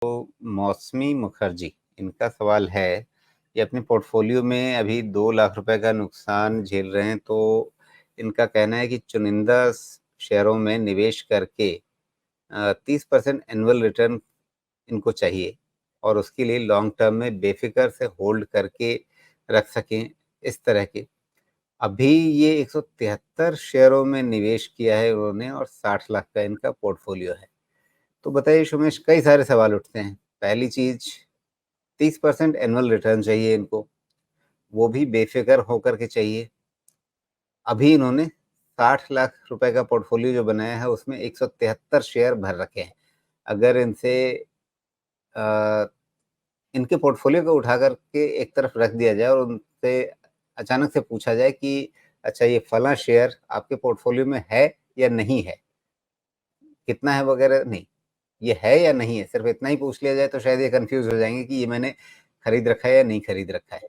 मौसमी मुखर्जी, इनका सवाल है कि अपने पोर्टफोलियो में अभी 2 लाख रुपए का नुकसान झेल रहे हैं, तो इनका कहना है कि चुनिंदा शेयरों में निवेश करके 30% एनुअल रिटर्न इनको चाहिए और उसके लिए लॉन्ग टर्म में बेफिक्र से होल्ड करके रख सकें, इस तरह के। अभी ये 173 शेयरों में निवेश किया है उन्होंने और 60 लाख का इनका पोर्टफोलियो है। तो बताइए सुमेश, कई सारे सवाल उठते हैं। पहली चीज, 30% एनुअल रिटर्न चाहिए इनको, वो भी बेफिक्र होकर के चाहिए। अभी इन्होंने 60 लाख रुपए का पोर्टफोलियो जो बनाया है उसमें 173 शेयर भर रखे हैं। अगर इनसे इनके पोर्टफोलियो को उठा करके एक तरफ रख दिया जाए और उनसे अचानक से पूछा जाए कि अच्छा ये फला शेयर आपके पोर्टफोलियो में है या नहीं है, कितना है वगैरह नहीं, ये है या नहीं है, सिर्फ इतना ही पूछ लिया जाए तो शायद ये कंफ्यूज हो जाएंगे कि ये मैंने खरीद रखा है या नहीं खरीद रखा है।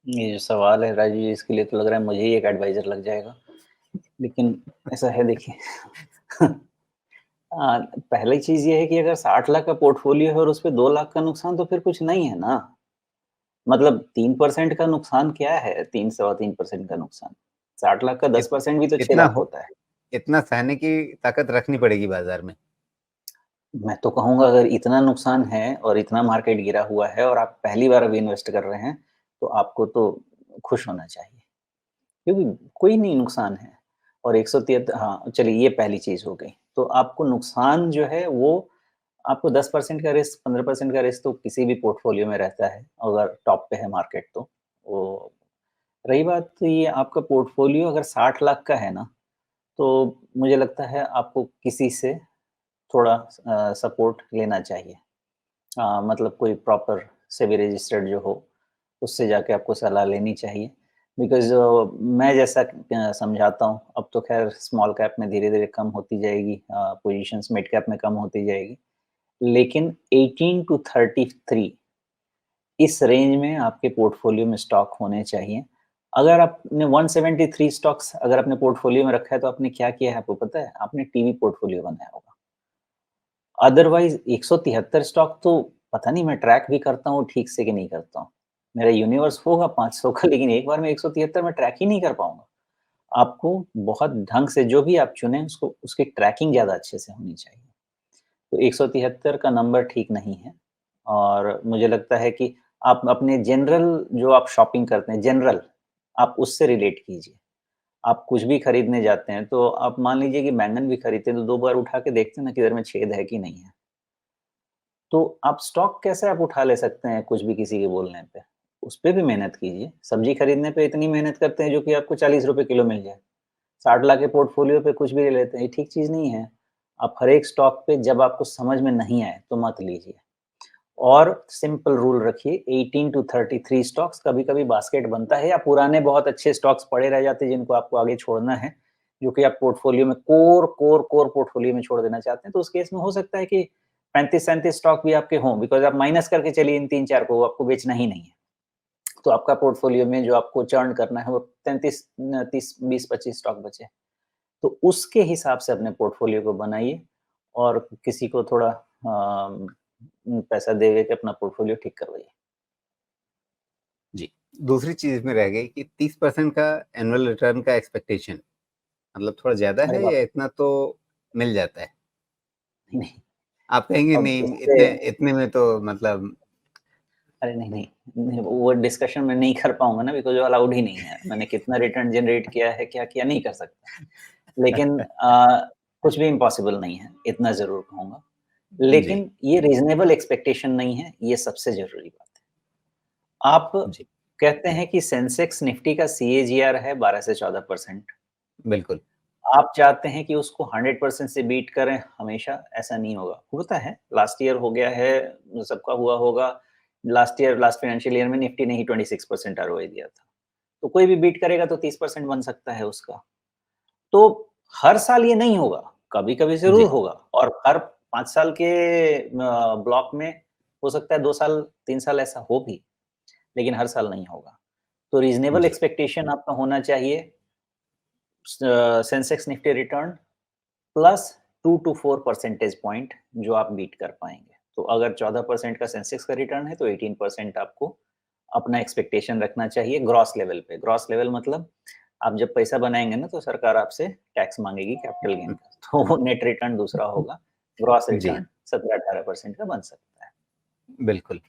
ये जो सवाल है राजू जी, इसके लिए तो लग रहा है मुझे ही एक एडवाइजर लग जाएगा, लेकिन ऐसा है देखिए। पहली चीज ये है कि अगर 60 लाख का पोर्टफोलियो है और उस पे 2 लाख का नुकसान, तो फिर कुछ नहीं है ना। मतलब 3% का नुकसान क्या है? 3-3.25% का नुकसान। 60 लाख का 10% भी तो 6 इतना लाख हो, होता है। इतना सहने की ताकत रखनी पड़ेगी बाजार में। मैं तो कहूँगा अगर इतना नुकसान है और इतना मार्केट गिरा हुआ है और आप पहली बार अभी इन्वेस्ट कर रहे हैं, तो आपको तो खुश होना चाहिए, क्योंकि कोई नहीं नुकसान है। और 173, हाँ, चलिए ये पहली चीज़ हो गई। तो आपको नुकसान जो है वो आपको 10% का रिस्क, 15% का रिस्क तो किसी भी पोर्टफोलियो में रहता है, अगर टॉप पे है मार्केट तो। वो रही बात ये आपका पोर्टफोलियो अगर 60 लाख का है ना, तो मुझे लगता है आपको किसी से थोड़ा सपोर्ट लेना चाहिए। मतलब कोई प्रॉपर सेबी रजिस्टर्ड जो हो, उससे जाके आपको सलाह लेनी चाहिए। बिकॉज़ मैं जैसा समझाता हूँ, अब तो ख़ैर स्मॉल कैप में धीरे-धीरे कम होती जाएगी, पोज़ीशंस मिड कैप में कम होती जाएगी। लेकिन 18 टू 33 इस रेंज में आपके पोर्टफोलियो में स्टॉक होने चाहिए। अगर आपने 173 स्टॉक्स अगर अपने पोर्टफोलियो में रखा है, तो आपने क्या किया है आपको पता है? आपने टीवी पोर्टफोलियो बनाया होगा। अदरवाइज़ 173 स्टॉक तो पता नहीं, मैं ट्रैक भी करता हूँ ठीक से कि नहीं करता हूँ। मेरा यूनिवर्स होगा 500 का, लेकिन एक बार में 173 मैं ट्रैक ही नहीं कर पाऊँगा। आपको बहुत ढंग से जो भी आप चुनें, उसको उसकी ट्रैकिंग ज़्यादा अच्छे से होनी चाहिए। तो 173 का नंबर ठीक नहीं है और मुझे लगता है कि आप अपने जनरल जो आप शॉपिंग करते हैं, जनरल, आप उससे रिलेट कीजिए। आप कुछ भी खरीदने जाते हैं, तो आप मान लीजिए कि बैंगन भी खरीदते हैं, तो 2 बार उठा के देखते हैं ना किधर में छेद है कि नहीं है। तो आप स्टॉक कैसे आप उठा ले सकते हैं कुछ भी किसी के बोलने पे? उस पे भी मेहनत कीजिए। सब्ज़ी खरीदने पे इतनी मेहनत करते हैं जो कि आपको ₹40 किलो मिल जाए। 60 लाख के पोर्टफोलियो पे कुछ भी ले लेते हैं, ये ठीक चीज़ नहीं है। आप हर एक स्टॉक पे जब आपको समझ में नहीं आए, तो मत लीजिए। और सिंपल रूल रखिए, 18 टू 33 स्टॉक्स, कभी-कभी बास्केट बनता है या पुराने बहुत अच्छे स्टॉक्स पड़े रह जाते हैं जिनको आपको आगे छोड़ना है, जो कि आप पोर्टफोलियो में कोर पोर्टफोलियो में छोड़ देना चाहते हैं, तो उस केस में हो सकता है कि 35-37 स्टॉक भी आपके हों, बिकॉज़ आप माइनस करके चलिए इन 3-4 को, आपको बेचना ही नहीं है। तो आपका पोर्टफोलियो में जो आपको चर्न करना है वो 33 30 20-25 स्टॉक बचे। तो उसके हिसाब से अपने पोर्टफोलियो को बनाइए और किसी को थोड़ा पैसा दे के अपना पोर्टफोलियो ठीक करवाइए। जी, दूसरी चीज में रह गई कि 30% का एनुअल रिटर्न का एक्सपेक्टेशन, मतलब थोड़ा ज्यादा अरे है बाप! या इतना तो मिल जाता है? नहीं, नहीं, आप कहेंगे अब नहीं, इससे इतने इतने में तो मतलब। अरे नहीं, नहीं, नहीं, वो डिस्कशन मैं नहीं कर पाऊँगा ना, बिकॉज़ वो अलाउड ही नहीं है। मैंने कितना रिटर्न जनरेट किया है, क्या किया, नहीं कर सकता। लेकिन कुछ भी इम्पॉसिबल नहीं है, इतना ज़रूर कहूँगा। जी। लेकिन ये रीज़नेबल एक्सपेक्टेशन नहीं है, ये सबसे ज़रूरी बात है। आप जी। कहते हैं कि सेंसेक्स निफ्टी का सीएजीआर है 12 से 14%। बिल्कुल। आप चाहते हैं कि उसको 100% से बीट करें हमेशा, ऐसा नहीं होगा। होता है, लास्ट ईयर हो गया है, सबका हुआ होगा। लास्ट फाइनेंशियल ईयर में निफ्टी ने ही 26% आरओआई दिया था। तो कोई भी बीट करेगा तो 30% बन सकता है उसका। तो हर साल ये नहीं होगा, कभी-कभी ज़रूर जी। होगा और हर 5 साल के ब्लॉक में हो सकता है 2 साल, 3 साल ऐसा हो भी, लेकिन हर साल नहीं होगा। तो रीज़नेबल जी। एक्सपेक्टेशन आपका होना चाहिए, Sensex Nifty return plus 2 to 4 percentage point जो आप बीट कर पाएँगे। तो अगर 14% का सेंसेक्स का रिटर्न है, तो 18% आपको अपना एक्सपेक्टेशन रखना चाहिए ग्रॉस लेवल पे। ग्रॉस लेवल मतलब आप जब पैसा बनाएँगे ना, तो सरकार आपसे टैक्स माँगेगी कैपिटल गेन का, तो वो नेट रिटर्न दूसरा होगा। ग्रॉस जी, रिटर्न 17-18% का बन सकता है। बिल्कुल।